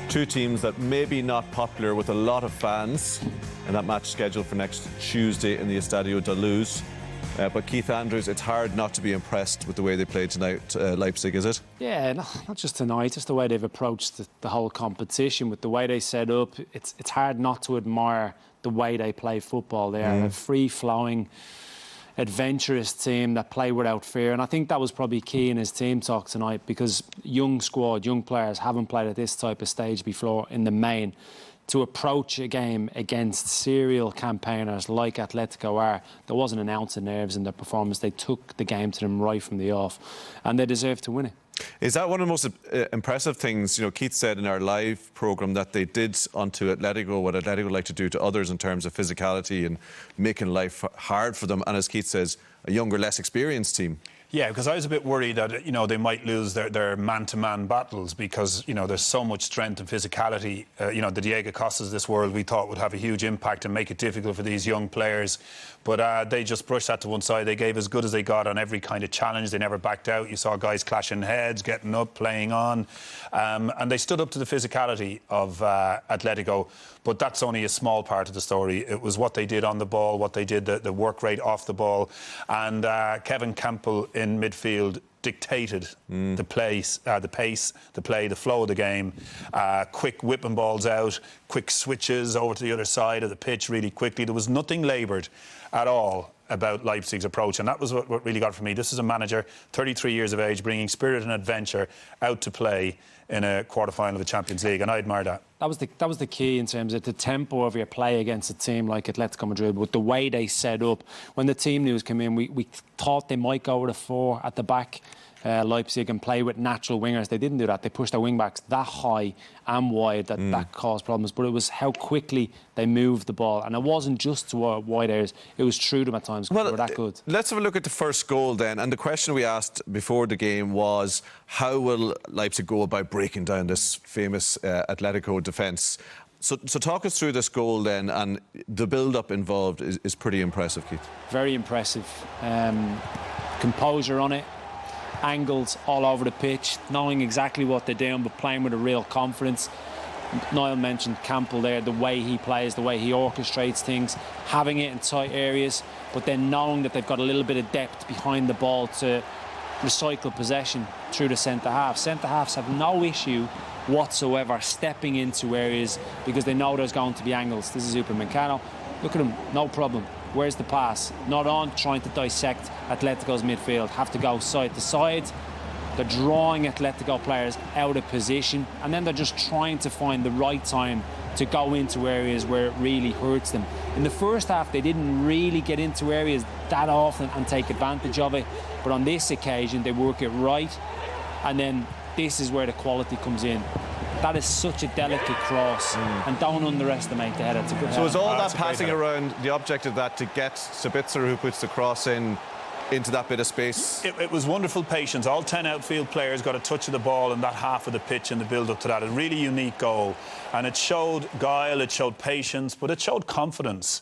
Two teams that may be not popular with a lot of fans, and that match scheduled for next Tuesday in the Estadio da Luz. But Keith Andrews, it's hard not to be impressed with the way they played tonight, Leipzig, is it? Yeah, not just tonight, just the way they've approached the whole competition, with the way they set up. It's hard not to admire the way they play football. They are a free-flowing, adventurous team that play without fear, and I think that was probably key in his team talk tonight, because young players haven't played at this type of stage before in the main. To approach a game against serial campaigners like Atletico are, there wasn't an ounce of nerves in their performance. They took the game to them right from the off, and they deserve to win it. Is that one of the most impressive things? You know, Keith said in our live programme that they did onto Atletico what Atletico like to do to others in terms of physicality and making life hard for them. And as Keith says, a younger, less experienced team. Yeah, because I was a bit worried that, you know, they might lose their man-to-man battles, because, you know, there's so much strength and physicality. You know, the Diego Costas of this world we thought would have a huge impact and make it difficult for these young players. But they just brushed that to one side. They gave as good as they got on every kind of challenge. They never backed out. You saw guys clashing heads, getting up, playing on. And they stood up to the physicality of Atletico. But that's only a small part of the story. It was what they did on the ball, what they did, the work rate off the ball. And Kevin Campbell in midfield dictated the pace, the play, the flow of the game. Quick whipping balls out, quick switches over to the other side of the pitch really quickly. There was nothing laboured at all about Leipzig's approach, and that was what really got for me. This is a manager, 33 years of age, bringing spirit and adventure out to play in a quarter-final of the Champions League, and I admire that. That was the key in terms of the tempo of your play against a team like Atletico Madrid, with the way they set up. When the team news came in, we thought they might go with a 4 at the back, Leipzig, and play with natural wingers. They didn't do that. They pushed their wing-backs that high and wide that caused problems. But it was how quickly they moved the ball. And it wasn't just to wide areas. It was through them at times, because they were that good. Let's have a look at the first goal then. And the question we asked before the game was, how will Leipzig go about breaking down this famous Atletico defence? So talk us through this goal then, and the build-up involved is pretty impressive, Keith. Very impressive. Composure on it. Angles all over the pitch, knowing exactly what they're doing, but playing with a real confidence. Niall mentioned Campbell there, the way he plays, the way he orchestrates things, having it in tight areas, but then knowing that they've got a little bit of depth behind the ball to recycle possession through the centre-half. Centre-halves have no issue whatsoever stepping into areas, because they know there's going to be angles. This is Upamecano. Look at him, no problem. Where's the pass? Not on, trying to dissect Atletico's midfield. Have to go side to side. They're drawing Atletico players out of position, and then they're just trying to find the right time to go into areas where it really hurts them. In the first half, they didn't really get into areas that often and take advantage of it. But on this occasion, they work it right. And then this is where the quality comes in. That is such a delicate cross, and don't underestimate the header. It's a good header. So is all that passing around the object of that to get Sabitzer, who puts the cross in, into that bit of space? It was wonderful patience. All 10 outfield players got a touch of the ball in that half of the pitch in the build-up to that. A really unique goal. And it showed guile, it showed patience, but it showed confidence.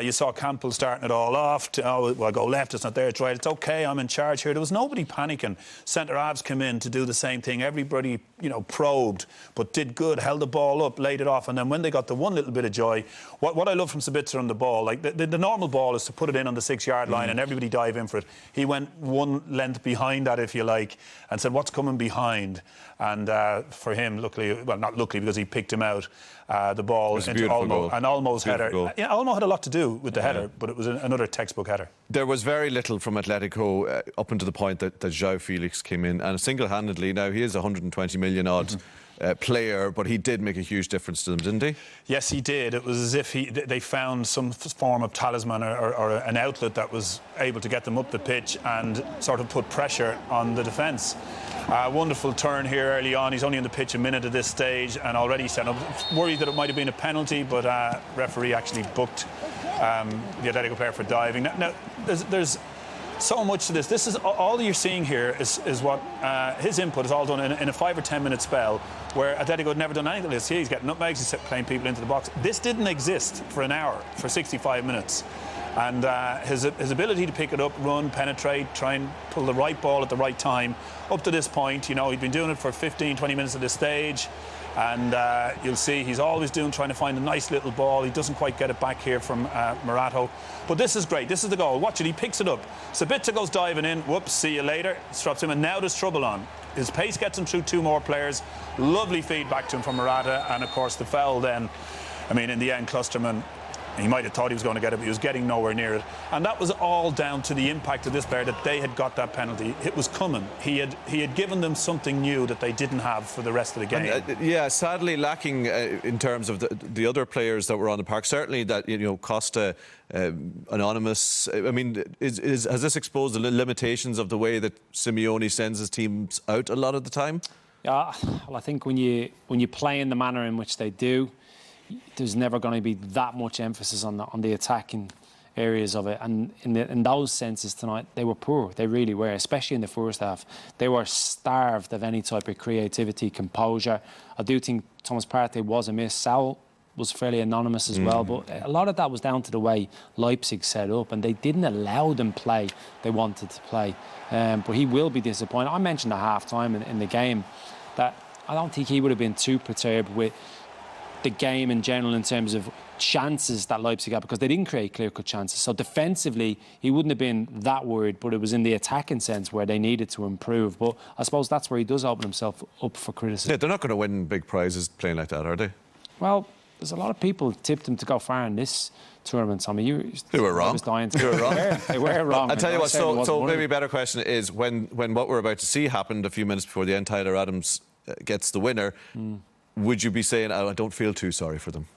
You saw Campbell starting it all off. Well, I go left, it's not there, it's right. It's OK, I'm in charge here. There was nobody panicking. Centre-halves came in to do the same thing. Everybody, you know, probed, but did good, held the ball up, laid it off. And then when they got the one little bit of joy, what I love from Sabitzer on the ball, like the normal ball is to put it in on the 6-yard line and everybody dive in for it. He went one length behind that, if you like, and said, what's coming behind? And for him, luckily, well, not luckily, because he picked him out, the ball into Olmo, an Olmo's header. Yeah, Olmo had a lot to do with the header, but it was another textbook header. There was very little from Atletico up until the point that João Felix came in, and single-handedly, now he is a 120 million odd player, but he did make a huge difference to them, didn't he? Yes, he did. It was as if they found some form of talisman or an outlet that was able to get them up the pitch and sort of put pressure on the defence. Wonderful turn here early on. He's only on the pitch a minute at this stage and already set up. Worried that it might have been a penalty, but referee actually booked the Atletico player for diving. Now there's so much to this. This is all you're seeing here is what his input is all done in a 5 or 10 minute spell where Atletico had never done anything like this. He's getting nutmegs, he's playing people into the box. This didn't exist for an hour, for 65 minutes. And his ability to pick it up, run, penetrate, try and pull the right ball at the right time, up to this point, you know, he'd been doing it for 15, 20 minutes at this stage. And you'll see he's always trying to find a nice little ball. He doesn't quite get it back here from Morato. But this is great. This is the goal. Watch it. He picks it up. Sabitzer goes diving in. Whoops, see you later. Stops him. And now there's trouble on. His pace gets him through 2 more players. Lovely feedback to him from Morata. And, of course, the foul then. I mean, in the end, Klosterman, he might have thought he was going to get it, but he was getting nowhere near it. And that was all down to the impact of this player, that they had got that penalty. It was coming. He had given them something new that they didn't have for the rest of the game. And, yeah, sadly lacking in terms of the other players that were on the park. Certainly that, you know, Costa, Anonymous. I mean, has this exposed the limitations of the way that Simeone sends his teams out a lot of the time? Yeah, well, I think when you play in the manner in which they do, there's never going to be that much emphasis on the attacking areas of it. And in those senses tonight, they were poor. They really were, especially in the first half. They were starved of any type of creativity, composure. I do think Thomas Partey was a miss. Saul was fairly anonymous as well. But a lot of that was down to the way Leipzig set up, and they didn't allow them play they wanted to play. But he will be disappointed. I mentioned at half-time in the game that I don't think he would have been too perturbed with the game in general in terms of chances that Leipzig had, because they didn't create clear-cut chances. So defensively, he wouldn't have been that worried, but it was in the attacking sense where they needed to improve. But I suppose that's where he does open himself up for criticism. Yeah, they're not going to win big prizes playing like that, are they? Well, there's a lot of people who tipped him to go far in this tournament, Tommy. They were wrong. They were wrong. They were wrong. I'll tell you what, so maybe a better question is, when what we're about to see happened a few minutes before the end, Tyler Adams gets the winner, would you be saying, I don't feel too sorry for them?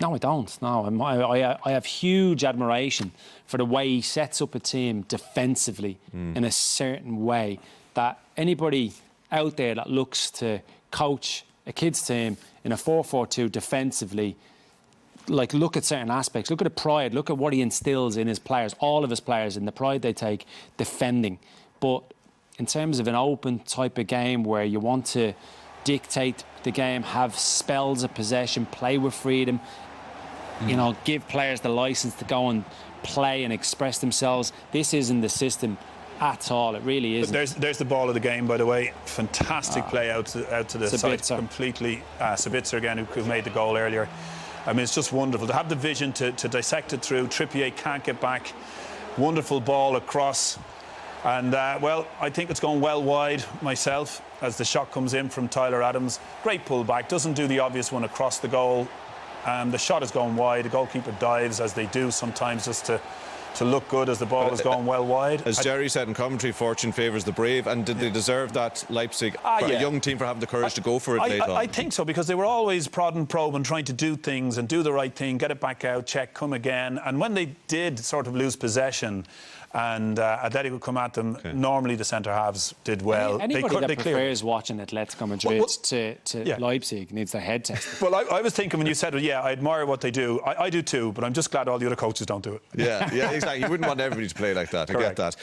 No, I don't. No, I have huge admiration for the way he sets up a team defensively in a certain way that anybody out there that looks to coach a kids' team in a 4-4-2 defensively, like, look at certain aspects, look at the pride, look at what he instills in his players, all of his players, and the pride they take defending. But in terms of an open type of game where you want to dictate the game, have spells of possession, play with freedom, you know, give players the license to go and play and express themselves, this isn't the system at all. It really isn't. There's the ball of the game, by the way. Fantastic play out to the side completely. Sabitzer again, who made the goal earlier. I mean, it's just wonderful to have the vision to dissect it through. Trippier can't get back. Wonderful ball across. And, well, I think it's going well wide myself as the shot comes in from Tyler Adams. Great pullback. Doesn't do the obvious one across the goal. The shot is going wide. The goalkeeper dives, as they do sometimes, just to look good as the ball is going well wide. As Jerry said in commentary, fortune favours the brave. And did they deserve that, Leipzig, for a young team, for having the courage to go for it late on? I think so, because they were always prod and probe and trying to do things and do the right thing, get it back out, check, come again. And when they did sort of lose possession and Atletico come at them, normally the centre-halves did well. Anybody that prefers watching Atletico Madrid to Leipzig needs their head tested. Well, I was thinking when you said, I admire what they do. I do too, but I'm just glad all the other coaches don't do it. Yeah, exactly. You wouldn't want everybody to play like that. I get that.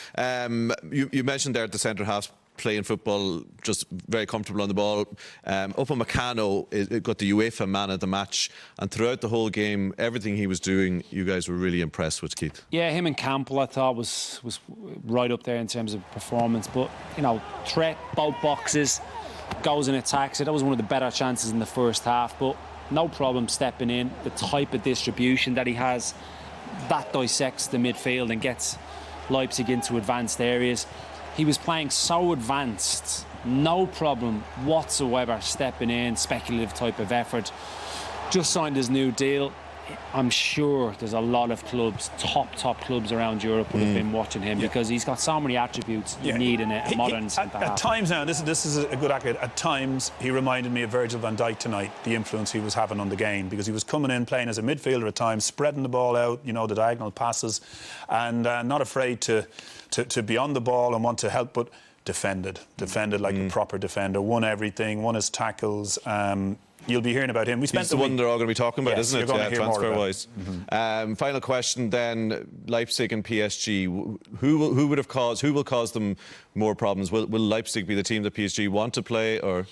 You mentioned there the centre-halves playing football, just very comfortable on the ball. Upamecano got the UEFA man of the match, and throughout the whole game, everything he was doing, you guys were really impressed with, Keith. Yeah, him and Campbell, I thought was right up there in terms of performance. But, you know, threat, both boxes, goes and attacks it. That was one of the better chances in the first half, but no problem stepping in. The type of distribution that he has, that dissects the midfield and gets Leipzig into advanced areas. He was playing so advanced, no problem whatsoever stepping in, speculative type of effort. Just signed his new deal. I'm sure there's a lot of clubs, top clubs around Europe would have been watching him because he's got so many attributes you need in a modern centre-half. At times now, this is a good accolade. At times, he reminded me of Virgil van Dijk tonight, the influence he was having on the game, because he was coming in playing as a midfielder at times, spreading the ball out, you know, the diagonal passes, and not afraid to be on the ball and want to help, but defended like a proper defender, won everything, won his tackles. You'll be hearing about him. He's the one they're all going to be talking about, isn't it? Transfer-wise. Final question then: Leipzig and PSG. Who will cause them more problems? Will Leipzig be the team that PSG want to play, or?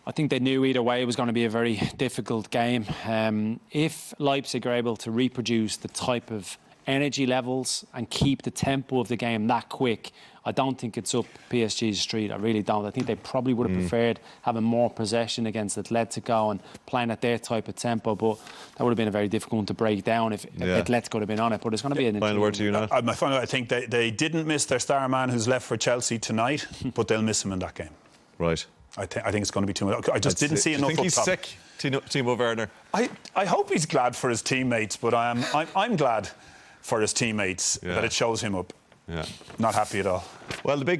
I think they knew either way it was going to be a very difficult game. If Leipzig are able to reproduce the type of energy levels and keep the tempo of the game that quick, I don't think it's up PSG's street. I really don't. I think they probably would have preferred having more possession against Atletico and playing at their type of tempo, but that would have been a very difficult one to break down if Atletico had been on it. But it's going to be an final word to you now. My final, I think they didn't miss their star man who's left for Chelsea tonight, but they'll miss him in that game. Right. I think it's going to be too much. I just didn't see enough. I think he's sick, Timo Werner. I hope he's glad for his teammates, but I'm glad for his teammates that it shows him up. Yeah. Not happy at all. Well, the big